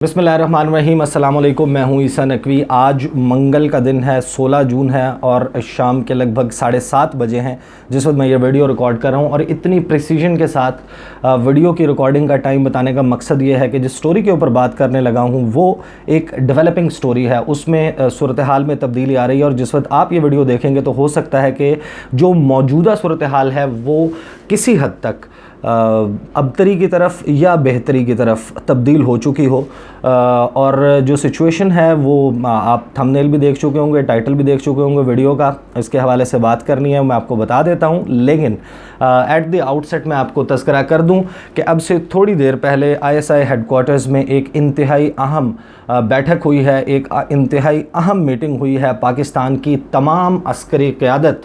बिस्मिल्लाहिर्रहमानिर्रहीम, अस्सलाम वालेकुम। मैं हूं ईसा नकवी। आज मंगल का दिन है, 16 जून है और शाम के लगभग 7:30 बजे हैं जिस वक्त मैं ये वीडियो रिकॉर्ड कर रहा हूं। और इतनी प्रिसीजन के साथ वीडियो की रिकॉर्डिंग का टाइम बताने का मकसद ये है कि जिस स्टोरी के ऊपर बात करने लगा हूं वो एक डेवलपिंग स्टोरी है, उसमें सूरत हाल में तब्दीली आ रही है। और जिस वक्त आप ये वीडियो देखेंगे तो हो सकता है कि जो मौजूदा सूरत हाल है वो किसी हद तक अबतरी की तरफ या बेहतरी की तरफ तब्दील हो चुकी हो। और जो सिचुएशन है वो आप थंबनेल भी देख चुके होंगे, टाइटल भी देख चुके होंगे वीडियो का। इसके हवाले से बात करनी है, मैं आपको बता देता हूँ। लेकिन एट द आउटसेट मैं आपको तज़किरा कर दूँ कि अब से थोड़ी देर पहले ISI हेडक्वार्टर्स में एक इंतहाई अहम बैठक हुई है, एक इंतहाई अहम मीटिंग हुई है। पाकिस्तान की तमाम अस्करी क़यादत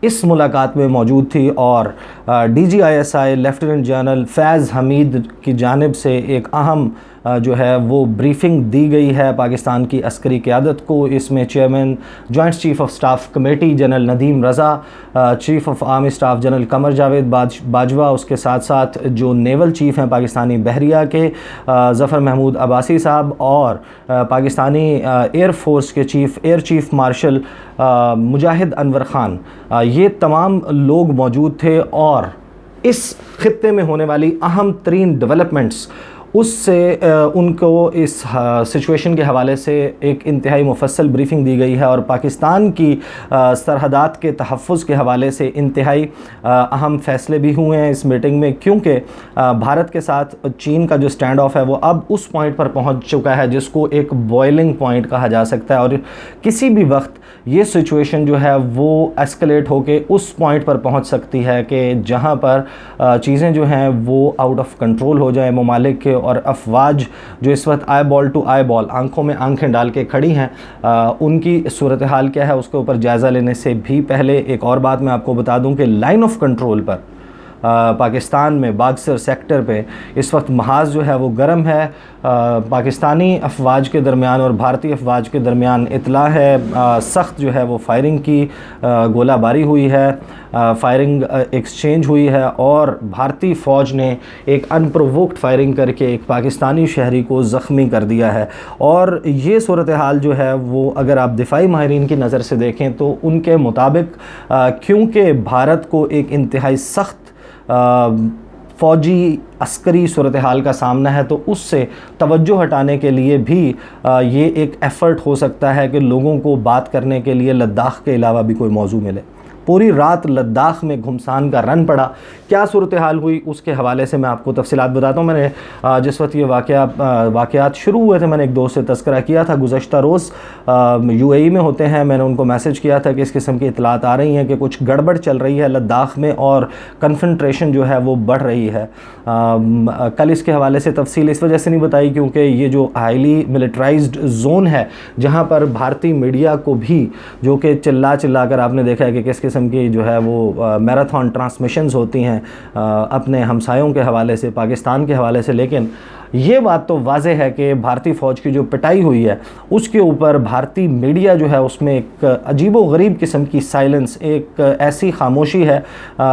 इस मुलाकात में मौजूद थी और DG/ISI लेफ्टिनेंट जनरल फैज़ हमीद की जानिब से एक अहम जो है वो ब्रीफिंग दी गई है पाकिस्तान की अस्करी क़यादत को। इसमें chairman joint chief of staff committee general Nadeem Raza, chief of army staff general Qamar Javed Bajwa, उसके साथ साथ जो नेवल चीफ़ हैं पाकिस्तानी बहरिया के ज़फ़र महमूद अब्बासी साहब, और पाकिस्तानी एयर फोर्स के एयर चीफ़ मार्शल मुजाहिद अनवर ख़ान, ये तमाम लोग मौजूद थे। और इस ख़ित्ते में होने वाली अहम तरीन डेवलपमेंट्स उससे उनको इस सिचुएशन के हवाले से एक इंतहाई मुफस्सल ब्रीफिंग दी गई है। और पाकिस्तान की सरहदात के तहफ़्फ़ुज़ के हवाले से इंतहाई अहम फ़ैसले भी हुए हैं इस मीटिंग में, क्योंकि भारत के साथ चीन का जो स्टैंड ऑफ है वो अब उस पॉइंट पर पहुंच चुका है जिसको एक बॉइलिंग पॉइंट कहा जा सकता है। और किसी भी वक्त ये सिचुएशन जो है वो एस्केलेट होके उस पॉइंट पर पहुंच सकती है कि जहां पर चीज़ें जो हैं वो आउट ऑफ कंट्रोल हो जाए। ममालिक के और अफवाज जो इस वक्त eyeball to eyeball, आंखों में आंखें डाल के खड़ी हैं, उनकी सूरत हाल क्या है उसके ऊपर जायज़ा लेने से भी पहले एक और बात मैं आपको बता दूं कि लाइन ऑफ कंट्रोल पर पाकिस्तान में बागसर सेक्टर पे इस वक्त महाज जो है वो गर्म है। पाकिस्तानी अफवाज के दरमियान और भारतीय अफवाज के दरमियान इतला है, सख्त जो है वो फायरिंग की गोलाबारी हुई है, फायरिंग एक्सचेंज हुई है। और भारतीय फ़ौज ने एक अनप्रोवोक्ड फायरिंग करके एक पाकिस्तानी शहरी को ज़ख्मी कर दिया है। और ये सूरत हाल जो है वो अगर आप दिफाई माहिरीन की नज़र से देखें तो उनके मुताबिक क्योंकि भारत को एक इंतहाई सख्त फ़ौजी अस्करी सूरत हाल का सामना है, तो उससे तवज्जो हटाने के लिए भी ये एक एफ़र्ट हो सकता है कि लोगों को बात करने के लिए लद्दाख के अलावा भी कोई मौजू मिले। पूरी रात लद्दाख में घुमसान का रन पड़ा। क्या सूरत हाल हुई उसके हवाले से मैं आपको तफसीलात बताता हूँ। मैंने जिस वक्त ये वाक़यात शुरू हुए थे, मैंने एक दोस्त से तज़किरा किया था। गुज़श्ता रोज़ UAE में होते हैं, मैंने उनको मैसेज किया था कि इस किस्म की इतलात आ रही हैं कि कुछ गड़बड़ चल रही है लद्दाख में और कन्फंट्रेशन जो है वो बढ़ रही है। कल इसके हवाले से तफसील इस वजह से नहीं बताई क्योंकि ये जो हाईली मिलिट्राइज्ड जोन है जहाँ पर भारतीय मीडिया को भी, जो कि चिल्ला कर आपने देखा है कि किस किस्म की जो है वो मैराथन ट्रांसमिशंस होती हैं अपने हमसायों के हवाले से, पाकिस्तान के हवाले से। लेकिन ये बात तो वाज़ेह है कि भारतीय फ़ौज की जो पिटाई हुई है उसके ऊपर भारतीय मीडिया जो है उसमें एक अजीबो गरीब किस्म की साइलेंस, एक ऐसी खामोशी है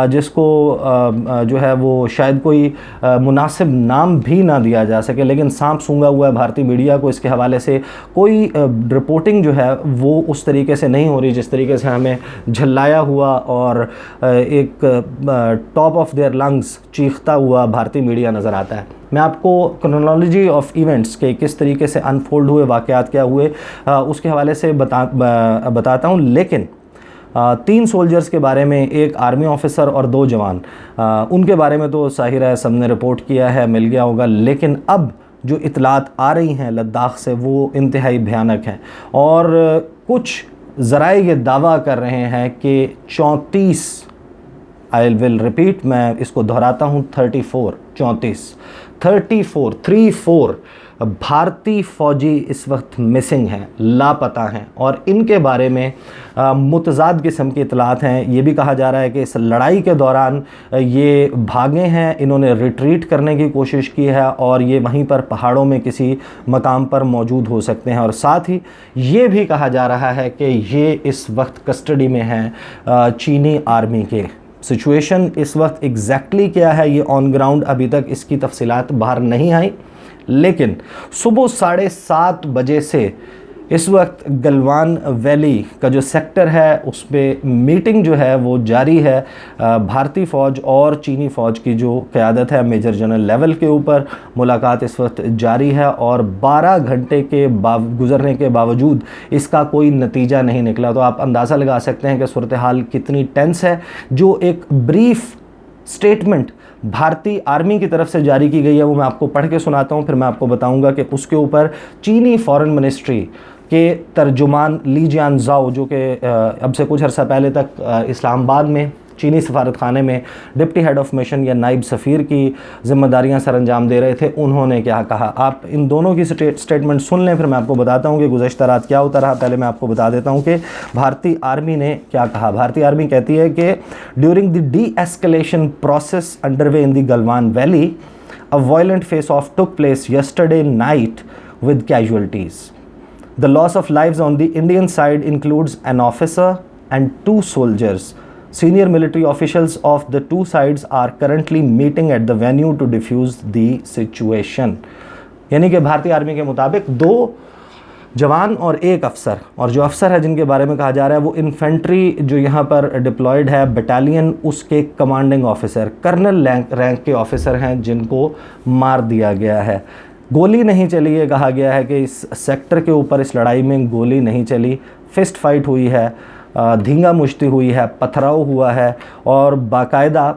जिसको जो है वो शायद कोई मुनासिब नाम भी ना दिया जा सके। लेकिन सांप सूंघा हुआ है भारतीय मीडिया को, इसके हवाले से कोई रिपोर्टिंग जो है वो उस तरीके से नहीं हो रही जिस तरीके से हमें झल्लाया हुआ और एक टॉप ऑफ देयर लंग्स चीखता हुआ भारतीय मीडिया नज़र आता है। मैं आपको क्रोनोलॉजी ऑफ इवेंट्स के किस तरीके से अनफोल्ड हुए, वाक़यात क्या हुए उसके हवाले से बताता हूँ। लेकिन 3 सोल्जर्स के बारे में, एक आर्मी ऑफिसर और 2 जवान, उनके बारे में तो ज़ाहिर है सबने रिपोर्ट किया है, मिल गया होगा। लेकिन अब जो इतलात आ रही हैं लद्दाख से वो इंतहाई भयानक हैं। और कुछ ज़राए ये दावा कर रहे हैं कि 34, आई विल रिपीट, मैं इसको दोहराता हूँ, 34 भारतीय फ़ौजी इस वक्त मिसिंग हैं, लापता हैं। और इनके बारे में मुतज़ाद किस्म की इतलात हैं। ये भी कहा जा रहा है कि इस लड़ाई के दौरान ये भागे हैं, इन्होंने रिट्रीट करने की कोशिश की है और ये वहीं पर पहाड़ों में किसी मकाम पर मौजूद हो सकते हैं। और साथ ही ये भी कहा जा रहा है कि ये इस वक्त कस्टडी में हैं चीनी आर्मी के। सिचुएशन इस वक्त एग्जैक्टली क्या है ये ऑन ग्राउंड अभी तक इसकी तफसीलात बाहर नहीं आई, लेकिन सुबह 7:30 बजे से इस वक्त गलवान वैली का जो सेक्टर है उस पर मीटिंग जो है वो जारी है। भारतीय फ़ौज और चीनी फ़ौज की जो क़यादत है मेजर जनरल लेवल के ऊपर मुलाकात इस वक्त जारी है और 12 घंटे के गुजरने के बावजूद इसका कोई नतीजा नहीं निकला। तो आप अंदाज़ा लगा सकते हैं कि सूरत हाल कितनी टेंस है। जो एक ब्रीफ स्टेटमेंट भारतीय आर्मी की तरफ से जारी की गई है वो मैं आपको पढ़ के सुनाता हूँ, फिर मैं आपको बताऊँगा कि उसके ऊपर चीनी फ़ॉरेन मिनिस्ट्री के तर्जुमान ली जियानज़ाओ जो कि अब से कुछ अर्सा पहले तक इस्लामाबाद में चीनी सफारत खाने में डिप्टी हेड ऑफ मिशन या नाइब सफ़ीर की ज़िम्मेदारियां सर अंजाम दे रहे थे, उन्होंने क्या कहा। आप इन दोनों की स्टेटमेंट सुन लें, फिर मैं आपको बताता हूं कि गुज़श्ता रात क्या होता रहा। पहले मैं आपको बता देता हूं कि भारतीय आर्मी ने क्या कहा। भारतीय आर्मी कहती है कि during the D escalation process underway in the Galwan valley a violent face of took place yesterday night with casualties. The loss of lives on the Indian side includes an officer and 2 soldiers. Senior military officials of the two sides are currently meeting at the venue to defuse the situation. यानी कि भारतीय army के मुताबिक 2 जवान और 1 अफसर, और जो अफसर है जिनके बारे में कहा जा रहा है वो इन्फेंट्री जो यहाँ पर डिप्लॉयड है बटालियन, उसके कमांडिंग ऑफिसर कर्नल रैंक के ऑफिसर हैं जिनको मार दिया गया है। गोली नहीं चली, ये कहा गया है कि इस सेक्टर के ऊपर इस लड़ाई में गोली नहीं चली, फिस्ट फाइट हुई है, धींगा मुश्ती हुई है, पथराव हुआ है और बाकायदा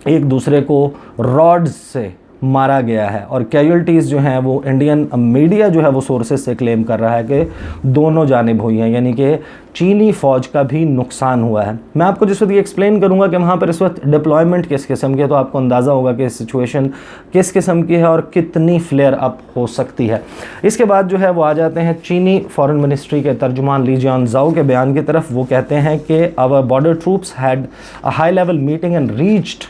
एक दूसरे को रॉड्स से मारा गया है। और कैजुअल्टीज़ जो हैं वो इंडियन मीडिया जो है वो सोर्सेज से क्लेम कर रहा है कि दोनों जानिब हुई हैं, यानी कि चीनी फ़ौज का भी नुकसान हुआ है। मैं आपको जिस वक्त ये एक्सप्लेन करूंगा कि वहाँ पर इस वक्त डिप्लॉयमेंट किस किस्म की है तो आपको अंदाज़ा होगा कि सिचुएशन किस किस्म की है और कितनी फ्लेयर अप हो सकती है। इसके बाद जो है वो आ जाते हैं चीनी फ़ॉरेन मिनिस्ट्री के तर्जुमान ली जियानज़ाओ के बयान की तरफ। वो कहते हैं कि our border troops had a high level meeting and reached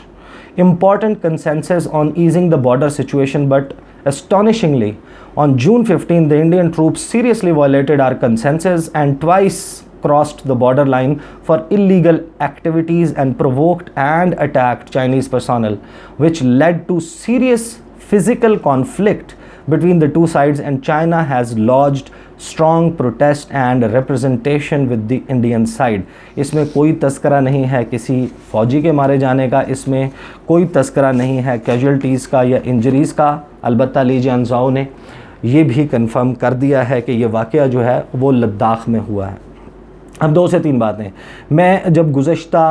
important consensus on easing the border situation, but astonishingly on June 15 the Indian troops seriously violated our consensus and twice crossed the border line for illegal activities and provoked and attacked Chinese personnel, which led to serious physical conflict between the two sides, and China has lodged strong protest and representation with the Indian side. इसमें कोई तस्करा नहीं है किसी फ़ौजी के मारे जाने का, इसमें कोई तस्करा नहीं है कैजुअल्टीज़ का या इंजरीज़ का। अलबत्ता ली जियानज़ाओ ने ये भी कंफर्म कर दिया है कि ये वाक़या जो है वो लद्दाख में हुआ है। अब 2 से 3 बातें। मैं जब गुज़श्ता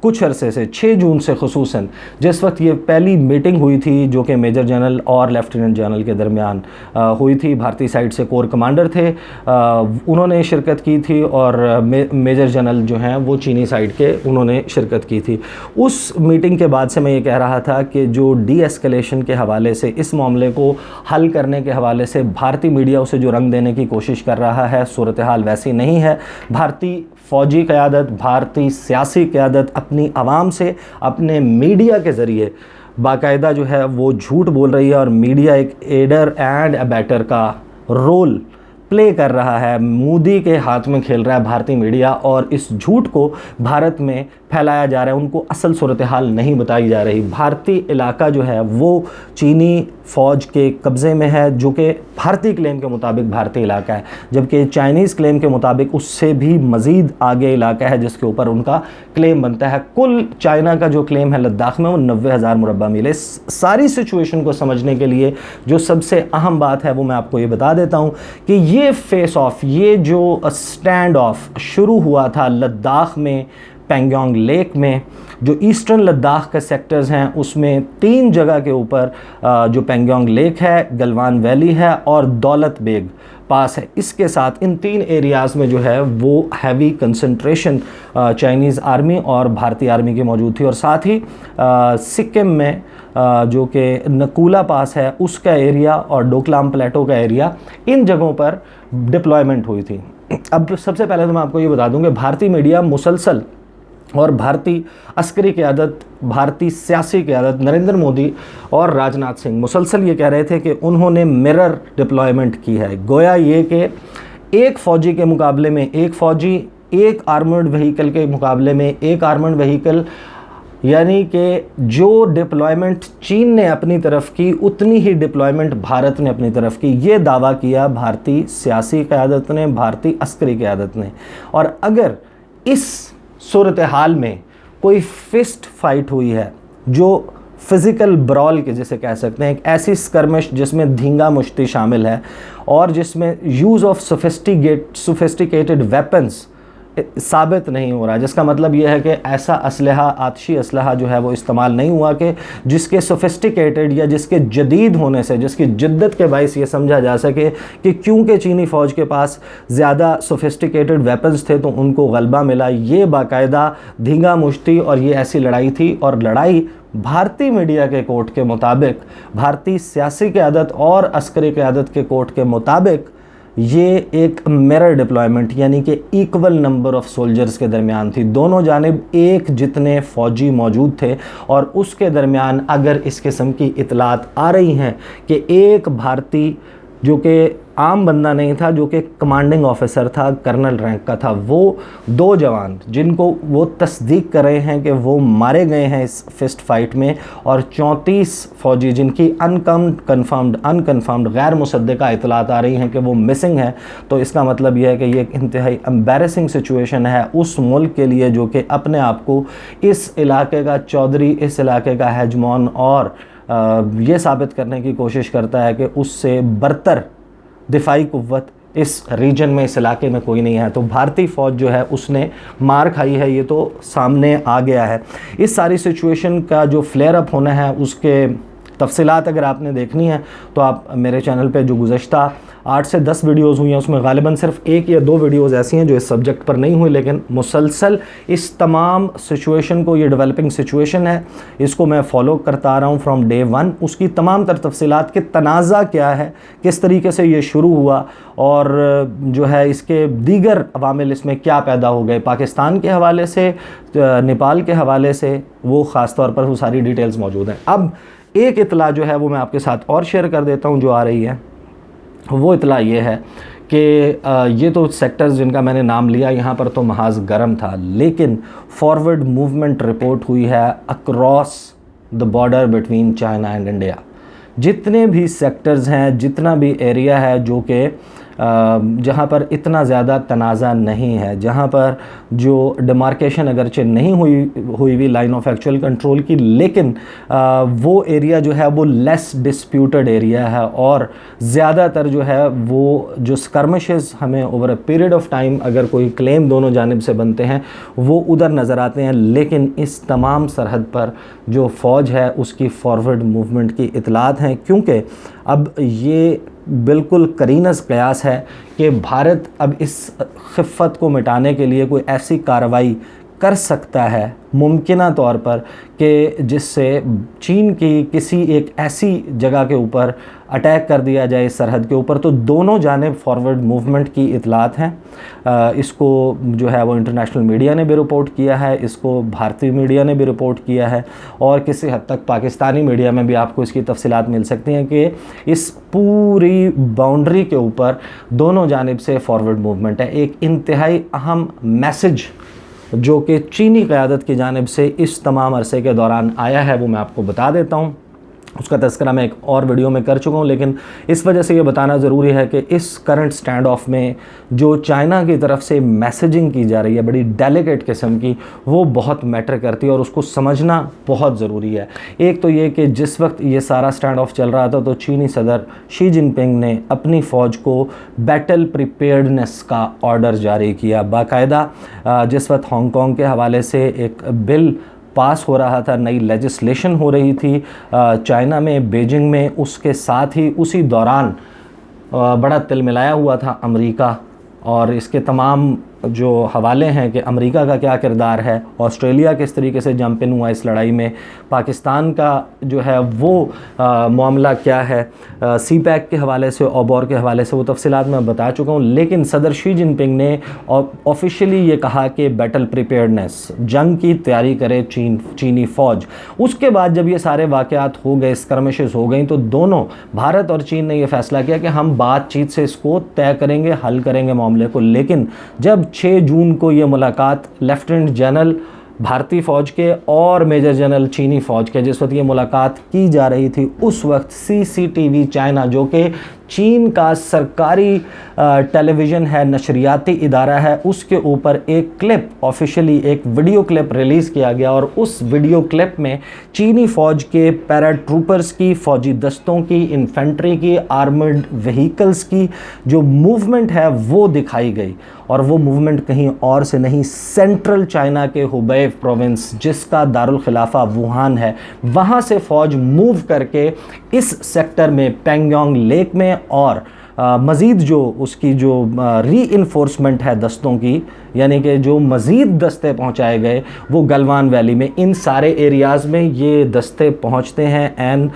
कुछ अरसे से 6 जून से खुसूसन जिस वक्त ये पहली मीटिंग हुई थी जो कि मेजर जनरल और लेफ्टिनेंट जनरल के दरमियान हुई थी, भारतीय साइड से कोर कमांडर थे उन्होंने शिरकत की थी और मेजर जनरल जो हैं वो चीनी साइड के उन्होंने शिरकत की थी। उस मीटिंग के बाद से मैं ये कह रहा था कि जो डी एस्केलेशन के हवाले से, इस मामले को हल करने के हवाले से भारतीय मीडिया उसे जो रंग देने की कोशिश कर रहा है, सूरत हाल वैसी नहीं है। भारतीय फ़ौजी क़यादत, भारतीय सियासी क़यादत अपनी आवाम से, अपने मीडिया के ज़रिए बाकायदा जो है वो झूठ बोल रही है और मीडिया एक एडर एंड अबैटर का रोल प्ले कर रहा है। मोदी के हाथ में खेल रहा है भारतीय मीडिया और इस झूठ को भारत में फैलाया जा रहा है। उनको असल सूरत हाल नहीं बताई जा रही। भारतीय इलाका जो है वो चीनी फ़ौज के कब्ज़े में है, जो कि भारतीय क्लेम के मुताबिक भारतीय इलाका है, जबकि चाइनीज़ क्लेम के मुताबिक उससे भी मज़ीद आगे इलाका है जिसके ऊपर उनका क्लेम बनता है। कुल चाइना का जो क्लेम है लद्दाख में वो 90,000 मुरब्बा मील है। सारी सिचुएशन को समझने के लिए जो सबसे अहम बात है वो मैं आपको ये बता देता हूँ कि ये फेस ऑफ, ये जो स्टैंड ऑफ शुरू हुआ था लद्दाख में, पैंगोंग लेक में, जो ईस्टर्न लद्दाख के सेक्टर्स हैं उसमें 3 जगह के ऊपर जो पैंगोंग लेक है, गलवान वैली है और दौलत बेग पास है, इसके साथ इन 3 एरियाज़ में जो है वो हैवी कंसंट्रेशन चाइनीज़ आर्मी और भारतीय आर्मी की मौजूद थी। और साथ ही सिक्किम में जो कि नकूला पास है उसका एरिया और डोकलाम प्लेटो का एरिया, इन जगहों पर डिप्लॉयमेंट हुई थी। अब सबसे पहले तो मैं आपको ये बता दूं कि भारतीय मीडिया मुसलसल और भारतीय अस्करी क़यादत, भारतीय सियासी क़यादत नरेंद्र मोदी और राजनाथ सिंह मुसलसल ये कह रहे थे कि उन्होंने मिरर डिप्लॉयमेंट की है। गोया ये कि एक फ़ौजी के मुकाबले में एक फ़ौजी, एक आर्मर्ड व्हीकल के मुकाबले में एक आर्मर्ड व्हीकल, यानी कि जो डिप्लॉयमेंट चीन ने अपनी तरफ की उतनी ही डिप्लॉयमेंट भारत ने अपनी तरफ की, ये दावा किया भारतीय सियासी क़यादत ने, भारतीय अस्करी क़यादत ने। और अगर इस सूरत हाल में कोई फिस्ट फाइट हुई है, जो फिज़िकल ब्रॉल के जिसे कह सकते हैं, एक ऐसी स्कर्मिश जिसमें धींगा मुश्ती शामिल है और जिसमें यूज़ ऑफ सोफिस्टिकेटेड वेपन्स साबित नहीं हो रहा, जिसका मतलब यह है कि ऐसा असलहा, आतशी असलहा जो है वो इस्तेमाल नहीं हुआ कि जिसके सोफिस्टिकेटेड या जिसके जदीद होने से, जिसकी जिद्दत के बायस ये समझा जा सके कि क्योंकि चीनी फ़ौज के पास ज़्यादा सोफिस्टिकेटेड वेपन्स थे तो उनको गलबा मिला। ये बाकायदा धींगा मुश्ती और ये ऐसी लड़ाई थी, और लड़ाई भारतीय मीडिया के कोर्ट के मुताबिक, भारतीय सियासी क़यादत और अस्करी क़यादत के कोर्ट के मुताबिक ये एक मिरर डिप्लॉयमेंट यानी कि इक्वल नंबर ऑफ सोल्जर्स के दरमियान थी। दोनों जानिब एक जितने फ़ौजी मौजूद थे, और उसके दरमियान अगर इस किस्म की इतलात आ रही हैं कि एक भारतीय जो कि आम बंदा नहीं था, जो कि कमांडिंग ऑफिसर था, कर्नल रैंक का था, वो 2 जवान जिनको वो तस्दीक कर रहे हैं कि वो मारे गए हैं इस फिस्ट फाइट में, और 34 फ़ौजी जिनकी अनकन्फर्म्ड गैर मुसद्दका इतलात आ रही हैं कि वो मिसिंग हैं। तो इसका मतलब यह है कि ये एक इंतहाई एम्बैरेसिंग सिचुएशन है उस मुल्क के लिए जो कि अपने आप को इस इलाके का चौधरी, इस इलाके का हेजमॉन और ये साबित करने की कोशिश करता है कि उससे बरतर दिफाई कुव्वत इस रीजन में, इस इलाके में कोई नहीं है। तो भारतीय फ़ौज जो है उसने मार खाई है, ये तो सामने आ गया है। इस सारी सिचुएशन का जो फ्लेयर अप होना है उसके तफसीलात अगर आपने देखनी है तो आप मेरे चैनल पे जो गुज़श्ता 8 से 10 वीडियोज़ हुई हैं उसमें ग़ालिबन सिर्फ 1 या 2 वीडियोज़ ऐसी हैं जो इस सब्जेक्ट पर नहीं हुई, लेकिन मुसलसल इस तमाम सिचुएशन को, ये डेवलपिंग सिचुएशन है, इसको मैं फ़ॉलो करता आ रहा हूँ फ्रॉम डे 1। उसकी तमाम तर तफसीलात के तनाज़ा क्या है, किस तरीके से ये शुरू हुआ, और जो है इसके दीगर अवामिल इसमें क्या पैदा हो गए, पाकिस्तान के हवाले से, नेपाल के हवाले से, वो ख़ास तौर पर वो सारी डिटेल्स मौजूद हैं। अब एक इतला जो है वो मैं आपके साथ और शेयर कर देता हूँ जो आ रही है। वो इतला ये है कि ये तो सेक्टर्स जिनका मैंने नाम लिया यहाँ पर तो महाज गर्म था, लेकिन फॉरवर्ड मूवमेंट रिपोर्ट हुई है across the border between China and India. जितने भी सेक्टर्स हैं, जितना भी एरिया है जो कि जहाँ पर इतना ज़्यादा तनाज़ा नहीं है, जहाँ पर जो डिमार्केशन अगरचे नहीं हुई लाइन ऑफ एक्चुअल कंट्रोल की, लेकिन वो एरिया जो है वो लेस डिस्प्यूटेड एरिया है, और ज़्यादातर जो है वो जो स्कर्मिशेस हमें over a period of time अगर कोई क्लेम दोनों जानिब से बनते हैं वो उधर नज़र आते हैं। लेकिन इस तमाम सरहद पर जो फ़ौज है उसकी फॉरवर्ड मूवमेंट की इतलात हैं, क्योंकि अब ये बिल्कुल करीनस कयास है कि भारत अब इस खिफ़्फ़त को मिटाने के लिए कोई ऐसी कार्रवाई कर सकता है मुमकिना तौर पर कि जिससे चीन की किसी एक ऐसी जगह के ऊपर अटैक कर दिया जाए इस सरहद के ऊपर। तो दोनों जानिब फॉरवर्ड मूवमेंट की इतलात हैं। इसको जो है वो इंटरनेशनल मीडिया ने भी रिपोर्ट किया है, इसको भारतीय मीडिया ने भी रिपोर्ट किया है, और किसी हद तक पाकिस्तानी मीडिया में भी आपको इसकी तफसीलात मिल सकती हैं कि इस पूरी बाउंड्री के ऊपर दोनों जानिब से फॉरवर्ड मूवमेंट है। एक इंतहाई अहम मैसेज जो कि चीनी क़यादत की जानिब से इस तमाम अरसे के दौरान आया है वो मैं आपको बता देता हूँ। उसका तज़किरा मैं एक और वीडियो में कर चुका हूँ, लेकिन इस वजह से ये बताना ज़रूरी है कि इस करंट स्टैंड ऑफ में जो चाइना की तरफ से मैसेजिंग की जा रही है बड़ी डेलिकेट किस्म की, वो बहुत मैटर करती है और उसको समझना बहुत ज़रूरी है। एक तो ये कि जिस वक्त ये सारा स्टैंड ऑफ चल रहा था तो चीनी सदर शी जिनपिंग ने अपनी फ़ौज को बैटल प्रिपेयर्डनेस का ऑर्डर जारी किया बाकायदा। जिस वक्त हांगकॉन्ग के हवाले से एक बिल पास हो रहा था, नई लेजिस्लेशन हो रही थी चाइना में, बीजिंग में, उसके साथ ही उसी दौरान बड़ा तिलमिलाया हुआ था अमेरिका, और इसके तमाम जो हवाले हैं कि अमेरिका का क्या किरदार है, ऑस्ट्रेलिया किस तरीके से जंप इन हुआ इस लड़ाई में, पाकिस्तान का जो है वो मामला क्या है, सी पैक के हवाले से, ओबोर के हवाले से, वो तफसीलात मैं बता चुका हूँ। लेकिन सदर शी जिनपिंग ने ऑफिशियली ये कहा कि बैटल प्रिपेयर्डनेस, जंग की तैयारी करे चीनी फ़ौज। उसके बाद जब ये सारे वाक़यात हो गए, स्कर्मिशेस हो गई, तो दोनों भारत और चीन ने यह फ़ैसला किया कि हम बातचीत से इसको तय करेंगे, हल करेंगे मामले को। लेकिन जब 6 जून को ये मुलाकात लेफ्टिनेंट जनरल भारतीय फ़ौज के और मेजर जनरल चीनी फ़ौज के जिस वक्त ये मुलाकात की जा रही थी, उस वक्त सीसीटीवी चाइना, जो कि चीन का सरकारी टेलीविज़न है, नशरियाती इदारा है, उसके ऊपर एक क्लिप, ऑफिशियली एक वीडियो क्लिप रिलीज़ किया गया। और उस वीडियो क्लिप में चीनी फ़ौज के पैराट्रूपर्स की, फ़ौजी दस्तों की, इन्फेंट्री की, आर्मर्ड व्हीकल्स की जो मूवमेंट है वो दिखाई गई। और वो मूवमेंट कहीं और से नहीं, सेंट्रल चाइना के हुबei प्रोविंस, जिसका दारुल खिलाफा वुहान है, वहाँ से फ़ौज मूव करके इस सेक्टर में, पेंगोंग लेक में, और मज़ीद जो उसकी जो रीइंफोर्समेंट है दस्तों की, यानी कि जो मज़ीद दस्ते पहुंचाए गए वो गलवान वैली में, इन सारे एरियाज़ में ये दस्ते पहुंचते हैं। एंड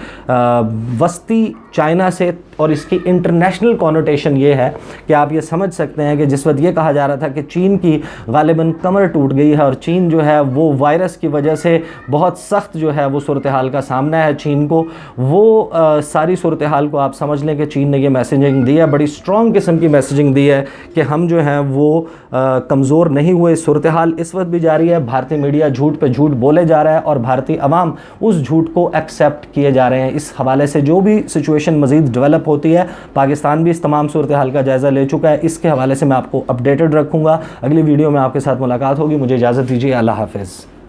वस्ती चाइना से, और इसकी इंटरनेशनल कॉनोटेशन ये है कि आप ये समझ सकते हैं कि जिस वक्त ये कहा जा रहा था कि चीन की गालिबन कमर टूट गई है और चीन जो है वो वायरस की वजह से बहुत सख्त जो है वो सूरत हाल का सामना है चीन को, वो सारी सूरत हाल को आप समझ लें कि चीन ने ये मैसेजिंग दी है, बड़ी स्ट्रॉन्ग किस्म की मैसेजिंग दी है कि हम जो हैं वो कमज़ोर नहीं हुए। सूरत हाल इस वक्त भी जारी है, भारतीय मीडिया झूठ पे झूठ बोले जा रहा है और भारतीय अवाम उस झूठ को एक्सेप्ट किए जा रहे हैं। इस हवाले से जो भी सिचुएशन मज़ीद डेवलप होती है, पाकिस्तान भी इस तमाम सूरत हाल का जायज़ा ले चुका है, इसके हवाले से मैं आपको अपडेटेड रखूँगा। अगली वीडियो में आपके साथ मुलाकात होगी, मुझे इजाज़त दीजिए, अल्लाह हाफ़िज़।